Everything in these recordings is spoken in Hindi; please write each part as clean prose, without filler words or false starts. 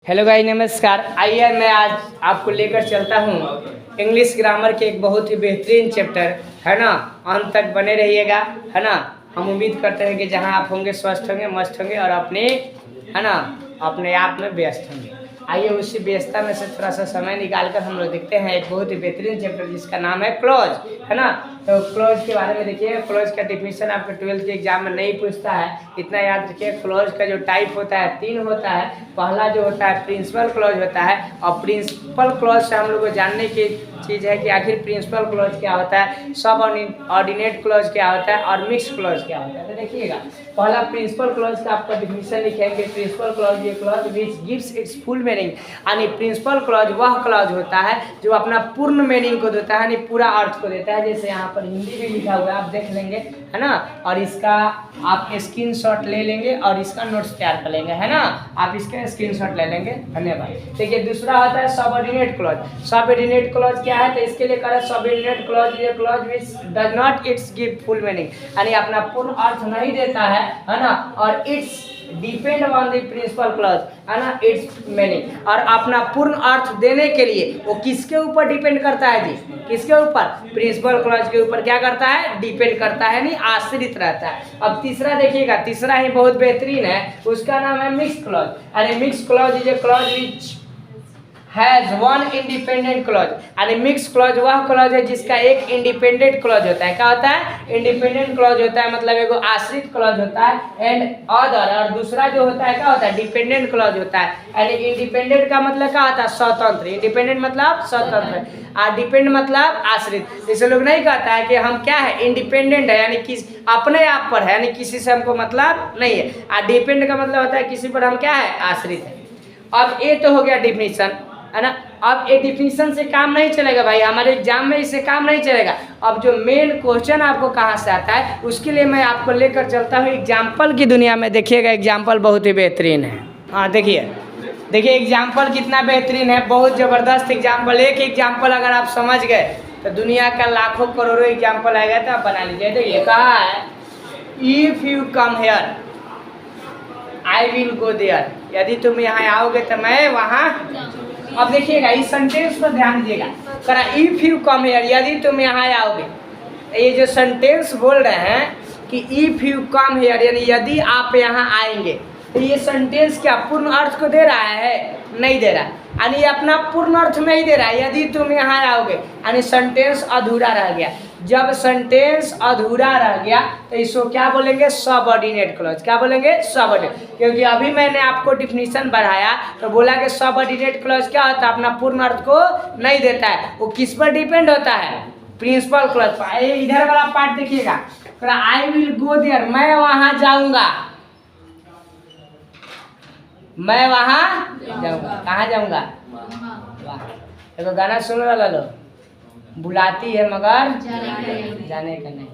हेलो भाई, नमस्कार। आइए मैं आज आपको लेकर चलता हूँ इंग्लिश ग्रामर के एक बहुत ही बेहतरीन चैप्टर, है ना। अंत तक बने रहिएगा, है ना। हम उम्मीद करते हैं कि जहाँ आप होंगे स्वस्थ होंगे, मस्त होंगे और अपने, है ना, अपने आप में व्यस्त होंगे। आइए उसी व्यस्तता में से थोड़ा सा समय निकालकर हम लोग देखते हैं एक बहुत ही बेहतरीन चैप्टर जिसका नाम है क्लॉज, है ना। तो क्लॉज के बारे में देखिए। क्लॉज का डिफिनीशन आपके 12th के एग्जाम में नहीं पूछता है, इतना याद रखिए। क्लॉज का जो टाइप होता है 3 होता है। पहला जो होता है प्रिंसिपल क्लॉज होता है, और प्रिंसिपल क्लॉज से हम लोग को जानने की चीज़ है कि आखिर प्रिंसिपल क्लॉज क्या होता है, सब ऑर्डिनेट क्लॉज क्या होता है और मिक्स क्लॉज क्या होता है। तो देखिएगा, पहला प्रिंसिपल क्लॉज का आपका डिफिनीशन लिखेंगे। प्रिंसिपल क्लॉज ये clause which gives it's full meaning, यानी प्रिंसिपल क्लॉज वह क्लॉज होता है जो अपना पूर्ण मीनिंग को देता है, यानी पूरा अर्थ को देता है। जैसे यहाँ पर हिंदी में लिखा हुआ है, आप देख लेंगे, है ना। और इसका आप स्क्रीनशॉट ले लेंगे और इसका नोट्स तैयार कर लेंगे, है ना। आप इसका स्क्रीनशॉट ले लेंगे, धन्यवाद। देखिए दूसरा होता है सबऑर्डिनेट क्लॉज। सबऑर्डिनेट क्लॉज क्या है, तो इसके लिए करें सबऑर्डिनेट क्लॉज ये clause which does not it's give full meaning, यानी अपना पूर्ण अर्थ नहीं देता है ना। और it's depend on the principal clause, है ना, इट्स मीनिंग। और अपना पूर्ण अर्थ देने के लिए वो किसके ऊपर डिपेंड करता है जी, किसके ऊपर, प्रिंसिपल क्लॉज के ऊपर क्या करता है, डिपेंड करता है, नहीं आश्रित रहता है। अब तीसरा देखिएगा, तीसरा ही बहुत बेहतरीन है, उसका नाम है मिक्स क्लॉज। अरे mix clause is a clause which has one independent clause, यानी मिक्स क्लॉज वह क्लॉज है जिसका एक इंडिपेंडेंट क्लॉज होता है। क्या होता है, इंडिपेंडेंट क्लॉज होता है, मतलब एगो आश्रित क्लॉज होता है। एंड अदर, और दूसरा जो होता है क्या होता है, डिपेंडेंट क्लॉज होता है। यानी इंडिपेंडेंट का मतलब क्या होता है, स्वतंत्र। इंडिपेंडेंट मतलब स्वतंत्र, और डिपेंड मतलब आश्रित। जैसे लोग नहीं कहता है कि हम क्या है, इंडिपेंडेंट है, यानी किस अपने आप पर है, यानी किसी से हमको मतलब नहीं है। और डिपेंड का मतलब होता है किसी पर हम क्या है, आश्रित है। अब ये तो हो गया डिफिनीशन, है ना। अब ये डिफिनीशन से काम नहीं चलेगा भाई, हमारे एग्जाम में इससे काम नहीं चलेगा। अब जो मेन क्वेश्चन आपको कहाँ से आता है, उसके लिए मैं आपको लेकर चलता हूँ एग्जाम्पल की दुनिया में। देखिएगा एग्जाम्पल बहुत ही बेहतरीन है। हाँ देखिए, देखिए एग्जाम्पल कितना बेहतरीन है, बहुत ज़बरदस्त एग्जाम्पल। एक एग्जाम्पल अगर आप समझ गए तो दुनिया का लाखों करोड़ों एग्जाम्पल आएगा, तो आप बना लीजिए। देखिए कहा है, if you come here I will go there, यदि तुम यहाँ आओगे तो मैं वहाँ। अब देखिएगा इस सेंटेंस पर ध्यान दीजिएगा, करा इफ यू कम हियर, यदि तुम यहाँ आओगे। ये जो सेंटेंस बोल रहे हैं कि इफ यू कम हियर, यानी यदि आप यहाँ आएंगे, तो ये सेंटेंस क्या पूर्ण अर्थ को दे रहा है, नहीं दे रहा है, यानी अपना पूर्ण अर्थ नहीं दे रहा है। यदि तुम यहाँ आओगे यानी सेंटेंस अधूरा रह गया। जब सेंटेंस अधूरा रह गया तो इसको क्या बोलेंगे, सबऑर्डिनेट क्लॉज। क्या बोलेंगे, सबऑर्डिनेट। क्योंकि अभी मैंने आपको डिफिनीशन बढ़ाया तो बोला कि सबऑर्डिनेट क्लॉज क्या होता है, अपना पूर्ण अर्थ को नहीं देता है, वो किस पर डिपेंड होता है, प्रिंसिपल क्लॉज पर। इधर वाला पार्ट देखिएगा, आई विल गो देयर, मैं वहाँ जाऊँगा, मैं वहाँ जाऊँगा। कहाँ जाऊँगा, देखो गाना सुन रहा लो, बुलाती है मगर जाने का नहीं,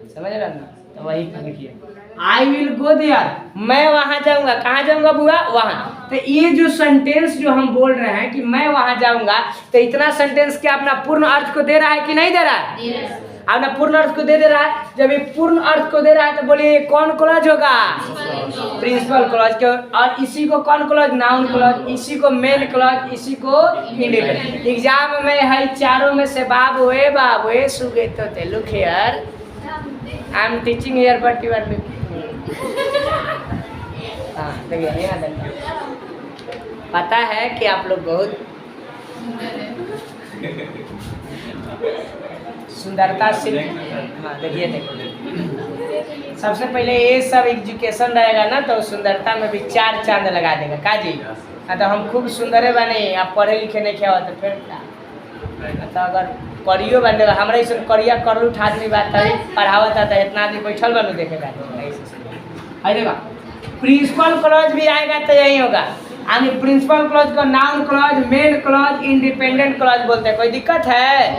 समझ रहा ना। तो वही लिखिए, आई विल गो देयर, मैं वहाँ जाऊँगा। कहाँ जाऊँगा बुआ, वहाँ। तो ये जो सेंटेंस जो हम बोल रहे हैं कि मैं वहाँ जाऊँगा, तो इतना सेंटेंस क्या अपना पूर्ण अर्थ को दे रहा है कि नहीं दे रहा है, अपना पूर्ण अर्थ को दे रहा है। जब ये पूर्ण अर्थ को दे रहा है तो बोलिए कौन क्लॉज होगा, प्रिंसिपल क्लॉज के। और इसी को कौन क्लॉज, नाउन क्लॉज, इसी को मेन क्लॉज, इसी को इंडिपेंडेंट। एग्जाम में है चारों में से बाबू ए सुगे तो ते look here, I am teaching here but you are हाँ देखिए, पता है कि आप लोग बहुत सुंदरता से, हाँ देखिए देखिए, सबसे पहले ये सब एजुकेशन रहेगा ना तो सुंदरता में भी 4 चांद लगा देगा। का जी, तो हम खूब सुंदर बने, आप पढ़े लिखे नहीं क्या होते फिर क्या, तो अगर करियो बन देगा हमारा इस करिया कर उठा आदमी बात है, पढ़ावत आता है, इतना आदमी बैठल बनू देखेगा। देखा प्रिंसिपल क्लॉज भी आएगा तो यही होगा, यानी प्रिंसिपल क्लॉज को noun clause, main clause, independent clause बोलते हैं। कोई दिक्कत है?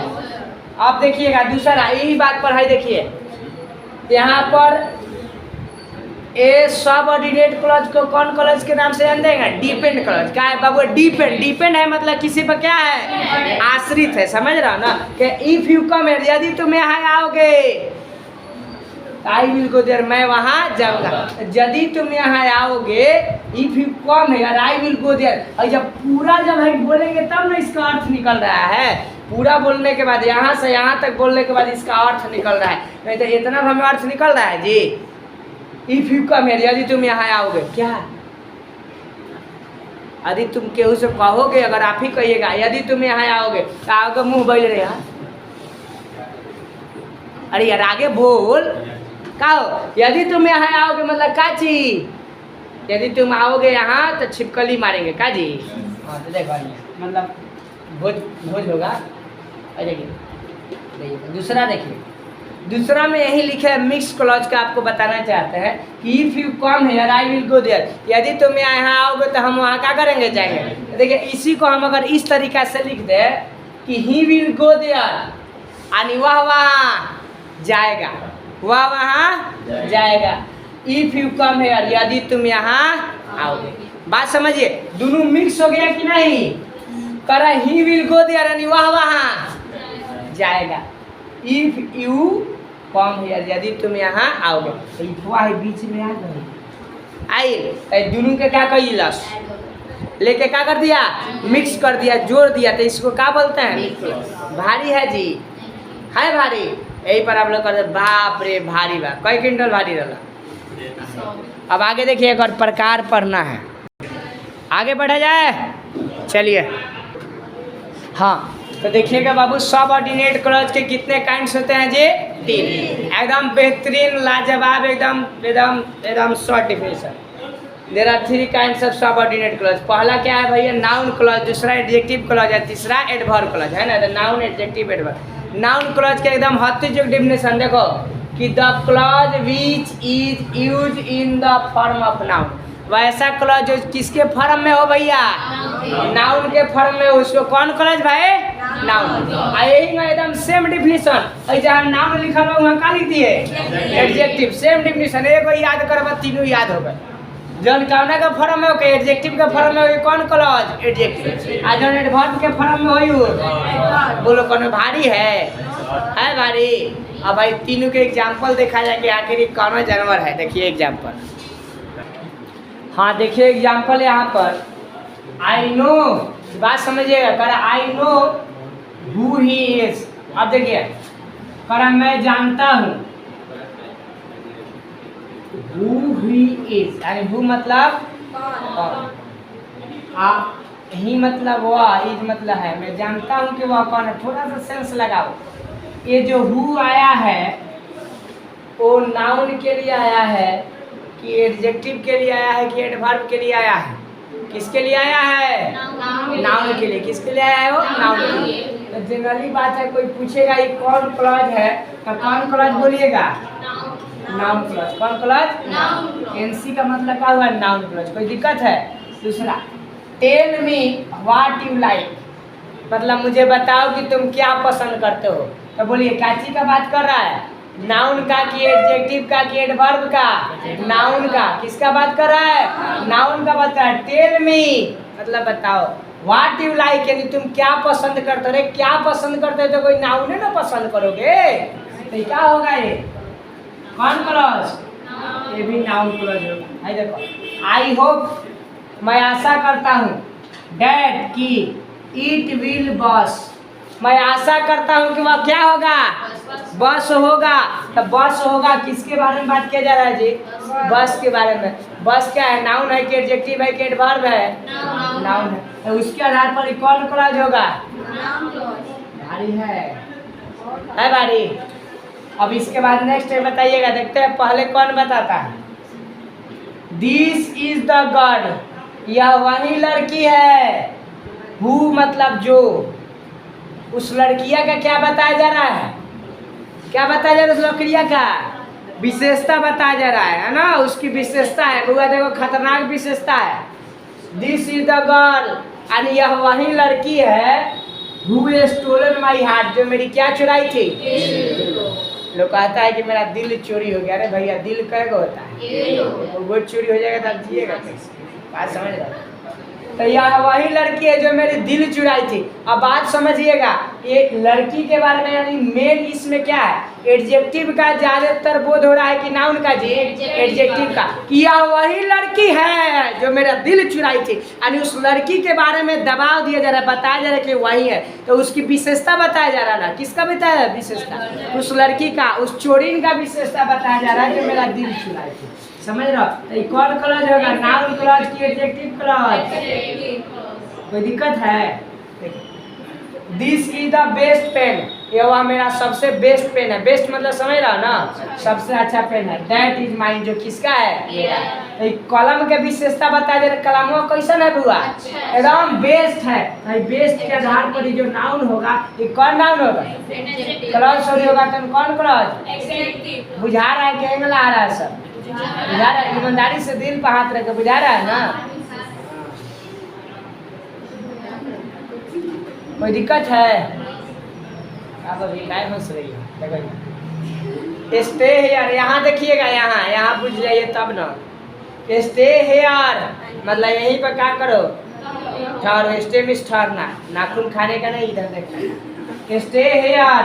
आप देखिएगा दूसरा यही बात पर है, देखिए यहाँ पर ए सबऑर्डिनेट क्लॉज को कौन क्लॉज के नाम से जान देगा, डिपेंड क्लॉज। क्या है बाबू, डिपेंड। डिपेंड है मतलब किसी पर क्या है, आश्रित है, समझ रहा हो ना। कि इफ यू कम हियर, यदि तुम यहाँ आओगे, आई विल गो देयर, मैं वहाँ जाऊँगा। यदि तुम यहाँ आओगे, इफ यू कम है, आई विल गो देयर। और जब पूरा जब हम बोलेंगे तब ना इसका अर्थ निकल रहा है। पूरा बोलने के बाद, यहाँ से यहाँ तक बोलने के बाद इसका अर्थ निकल रहा है, नहीं तो इतना हमें अर्थ निकल रहा है जी। इफ यू कम है, यदि तुम यहाँ आओगे, क्या यदि तुम केहू से कहोगे, अगर आप ही कहिएगा यदि तुम यहाँ आओगे, तो आओगे मुँह बैल रहे यार, अरे यार आगे बोल का हो। यदि तुम यहाँ आओगे मतलब का चीज, यदि तुम आओगे यहाँ तो छिपकली मारेंगे का जी। हाँ तो देखो मतलब भोज होगा। अरे दूसरा देखिए, दूसरा में यही लिखा है मिक्स क्लॉज का, आपको बताना चाहते हैं कि if you come here I will go there, यदि तुम यहाँ आओगे तो हम वहाँ क्या करेंगे, जाएंगे। देखिए इसी को हम अगर इस तरीका से लिख दे कि ही विल गो देयर, यानी वह वहाँ जाएगा, वह वहाँ जाएगा। इफ यू कम हियर, यदि तुम यहाँ आओगे। बात समझिए, दोनों मिक्स हो गया कि नहीं। करा ही विल गो देयर, यानी वह वहाँ जाएगा। इफ यू कम हियर, यदि तुम यहाँ आओगे, तो इफवा है बीच में आ गई, आई दोनों के क्या कैलस, लेके क्या कर दिया, मिक्स कर दिया, जोड़ दिया, तो इसको क्या बोलते हैं, भारी है जी, है भारी। यही पर आप लोग कहते बाप रे भारी बा, कई क्विंटल भारी रहा। अब आगे देखिए, एक और प्रकार पढ़ना है, आगे बढ़ा जाए, चलिए। हाँ तो देखिएगा बाबू, सबऑर्डिनेट क्लॉज के कितने काइंड्स होते हैं जी, 3। एकदम बेहतरीन, लाजवाब, एकदम एकदम एकदम short definition. There are 3 kinds of subordinate clause. पहला क्या है भैया, नाउन क्लॉज, दूसरा एडजेक्टिव क्लॉज है, तीसरा एडवर्ब क्लॉज, है ना। तो noun, adjective, adverb. Noun clause के एकदम हत्तीचोक डिफिनेशन देखो कि the clause which is use in the form of noun. वैसा क्लॉज जो किसके फॉर्म में हो भैया, नाउन के फॉर्म में, उसको कौन क्लॉज भाई, नाउन। यही ना एकदम सेम डिफिनेशन, जहाँ नाउन लिखा हुआ वहाँ का लिख दिए एडजेक्टिव, सेम डिफिनेशन। एक याद करबा, तीनों याद हो गए। जौन कामना का फॉर्म में होके एडजेक्टिव के फॉर्म में हो कौन क्लॉज, एडजेक्टिव। आ जौन एडवर्ब के फॉर्म में हो, बोलो कौन भारी है भारी। अब भाई तीनों के एग्जाम्पल देखा जाए कि आखिर कौन जानवर है। देखिए एग्जाम्पल, हाँ देखिए एग्जाम्पल यहाँ पर, आई नो, बात समझिएगा, कर I know who he is. अब देखिए, कर मैं जानता हूँ, हु ही इज, यानी हु मतलब ही मतलब वह, इज मतलब है, मैं जानता हूँ कि वह कौन है। थोड़ा सा सेंस लगाओ, ये जो हु आया है वो नाउन के लिए आया है कि एडजेक्टिव के लिए आया है कि एडवर्ब के लिए आया है, किसके लिए आया है, नाउन के लिए। किसके लिए आया है वो, नाउन के लिए। तो जनरली बात है, कोई पूछेगा ये कौन क्लॉज है, तो कौन क्लॉज बोलिएगा, नाउन क्लॉज। कौन क्लॉज, एनसी का मतलब क्या हुआ, नाउन क्लॉज। कोई दिक्कत है। दूसरा, tell me what you like, मतलब मुझे बताओ कि तुम क्या पसंद करते हो। तो बोलिए काची का बात कर रहा है, नाउन का कि एडजेक्टिव का कि एडवर्ब का, नाउन का। किसका बात कर रहा है, नाउन का बात कर रहा है। टेल मी मतलब बताओ, व्हाट यू लाइक यानी तुम क्या पसंद करते हो। क्या पसंद करते हो तो कोई नाउन है ना पसंद करोगे, तो क्या होगा ये, कौन क्लॉज, ये भी नाउन क्लॉज होगा। आई देखो, आई होप, मैं आशा करता हूँ, डैड की इट विल बस, मैं आशा करता हूँ कि वह क्या होगा, बस होगा। तो बस होगा, किसके बारे में बात किया जा रहा है जी, बस के बारे में। बस क्या है, नाउन है कि एडजेक्टिव है कि एडवर्ब है, नाउन है। तो उसके आधार पर कौन क्लॉज होगा, भारी है भारी। अब इसके बाद नेक्स्ट बताइएगा, देखते हैं पहले कौन बताता है। दिस इज द गर्ल, यह वही लड़की है। हु मतलब जो, उस लड़किया का क्या बताया जा रहा है, क्या बताया जा रहा है, उस लड़किया का विशेषता बताया जा रहा है ना, उसकी विशेषता है। बुआ देखो खतरनाक विशेषता है। दिस इज द गर्ल, यानी यह वही लड़की है। हु स्टोलन माई हार्ट, जो मेरी क्या चुराई थी, लोग कहता है कि मेरा दिल चोरी हो गया। अरे भैया दिल कैसे होता है, वो चोरी हो जाएगा तो जिएगा कैसे, बात समझ रहे। तो यह वही लड़की है जो मेरी दिल चुराई थी। अब बात समझिएगा, ये लड़की के बारे में यानी मेन इसमें क्या है, एडजेक्टिव का ज़्यादातर बोध हो रहा है कि नाउन का जी, एडजेक्टिव का, कि यह वही लड़की है जो मेरा दिल चुराई थी। यानी उस लड़की के बारे में दबाव दिया जा रहा है, बताया जा रहा है कि वही है, तो उसकी विशेषता बताया जा रहा है। किसका बताया विशेषता? उस लड़की का, उस चोरिन का विशेषता बताया जा रहा है जो मेरा दिल चुराई थी। समझ रहे हो? तो ये कौन क्लॉज होगा, नाउन क्लॉज की एडजेक्टिव क्लॉज? कोई दिक्कत है? This is the best pen, ये वह मेरा सबसे बेस्ट पेन है। बेस्ट मतलब समझ रहा हो ना, सबसे अच्छा पेन है। दैट इज माइन, जो किसका है? तो कलम के विशेषता बताया जा रहा है। कलम कैसन है बुआ? एकदम बेस्ट है। बेस्ट के आधार पर जो नाउन होगा, ये कौन नाउन होगा? क्लॉज सॉरी होगा। तो कौन क्लॉज? बुझा रहा है कि नहीं आ रहा है? सब बुझा रहा है। ईमानदारी से दिल पर हाथ रख के बुझा रहा है ना? कोई दिक्कत है? आप अभी काय हंस रही है? स्टे हेयर, यहाँ देखिएगा, यहाँ बुझ जाइए तब ना। स्टे हेयर मतलब यहीं पर क्या करो, ठहरो। स्टे मिस ठहरना, नाखून खाने का नहीं, इधर देखना। स्टे हेयर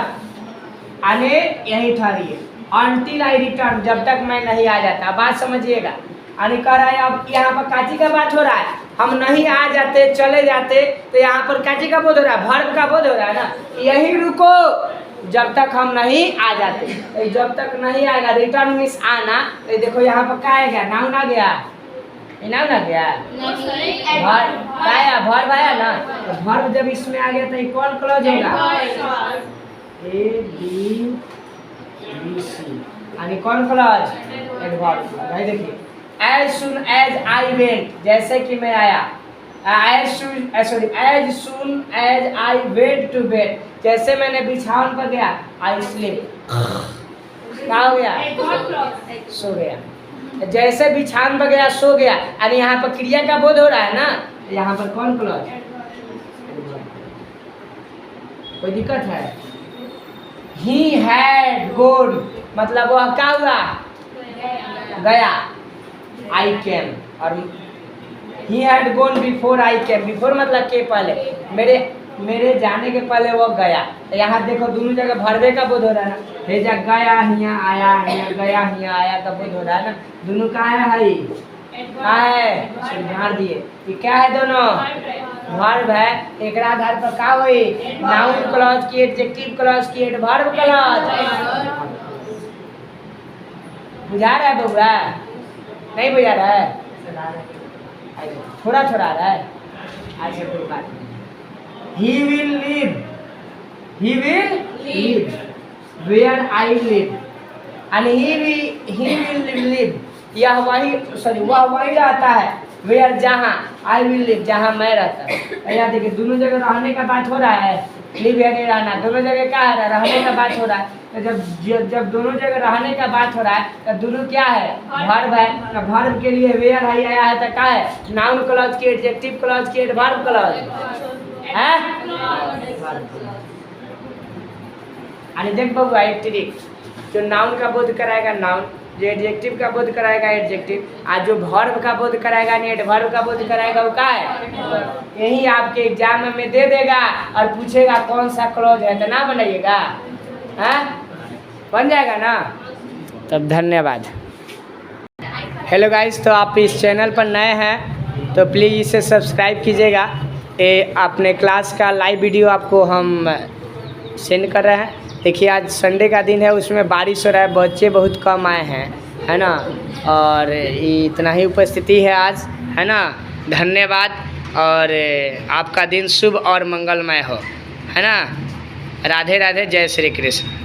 आने यहीं ठहरिए, अनटिल आई रिटर्न, जब तक मैं नहीं आ जाता। बात समझिएगा। आने कह रहा है, अब यहाँ पर काची का बात हो रहा है, हम नहीं आ जाते चले जाते, तो यहाँ पर काची का बोध हो रहा है, वर्ब का बोध हो रहा है ना। यहीं रुको जब तक हम नहीं आ जाते। तो जब तक नहीं आएगा, रिटर्न मीन्स आना। तो देखो यहाँ पर क्या आएगा, नाउन आ गया, नाउन आ गया, वर्ब आया ना। तो वर्ब जब इसमें आ गया तो ये कौन क्लॉज होगा? ए बी सी, यानी कौन क्लॉज? एडवर्ब। भाई देखिए, as soon as I went, जैसे कि मैं आया। as soon as I went to bed, जैसे मैंने बिछावन पर गया, I sleep, क्या हो गया? सो गया। जैसे बिछावन पर गया सो गया, यानी यहाँ पर क्रिया का बोध हो रहा है ना। यहाँ पर कौन क्लॉज? कोई दिक्कत है? He had gone मतलब वह क्या हुआ? गया। I came, और he had gone before I came, before मतलब के पहले, मेरे जाने के पहले वो गया। यहाँ देखो दोनों जगह भरवे का बोध हो रहा है ना। हे जा गया, हिया आया, हिया गया, हिया आया का बोध हो रहा है ना। दोनों का है, क्या है? झाड़ दिए। ये क्या है? दोनों वर्ब है। एक आधार पर क्या हुई? नाउन क्लॉज की, एडजेक्टिव क्लॉज की, एडवर्ब क्लॉज। बुझा रहा है बउआ? नहीं बुझा रहा है? थोड़ा थोड़ा रहा है। अच्छा कोई बात नहीं। He will live, he will live where I live, and he will live, यह वही वह वही रहता है, where जहाँ, I will live जहाँ मैं रहता हूँ। यहाँ देखिए दोनों जगह रहने का बात हो रहा है। लिव यानी रहना, दोनों जगह क्या है? रहने का बात हो रहा है। तो जब दोनों जगह रहने का बात हो रहा है, तो दोनों क्या है? वर्ब है। तो वर्ब के लिए वेयर आई आया है, तो क्या है? नाउन क्लॉज की, एडजेक्टिव क्लॉज की, एडवर्ब क्लॉज है। अरे देख बबुआ, एक ट्रिक, जो नाउन का बोध कराएगा नाउन, जो एडजेक्टिव का बोध कराएगा एडजेक्टिव, आज जो वर्ब का बोध कराएगा नहीं एडवर्ब का बोध कराएगा वो क्या है? यही आपके एग्जाम में दे देगा और पूछेगा कौन सा क्लॉज है, तो ना बनाइएगा, हाँ बन जाएगा ना। तब धन्यवाद। हेलो गाइस, तो आप इस चैनल पर नए हैं तो प्लीज़ इसे सब्सक्राइब कीजिएगा। ये अपने क्लास का लाइव वीडियो आपको हम सेंड कर रहे हैं। देखिए आज संडे का दिन है, उसमें बारिश हो रहा है, बच्चे बहुत कम आए हैं, है ना, और इतना ही उपस्थिति है आज, है ना। धन्यवाद, और आपका दिन शुभ और मंगलमय हो, है ना। राधे राधे, जय श्री कृष्ण।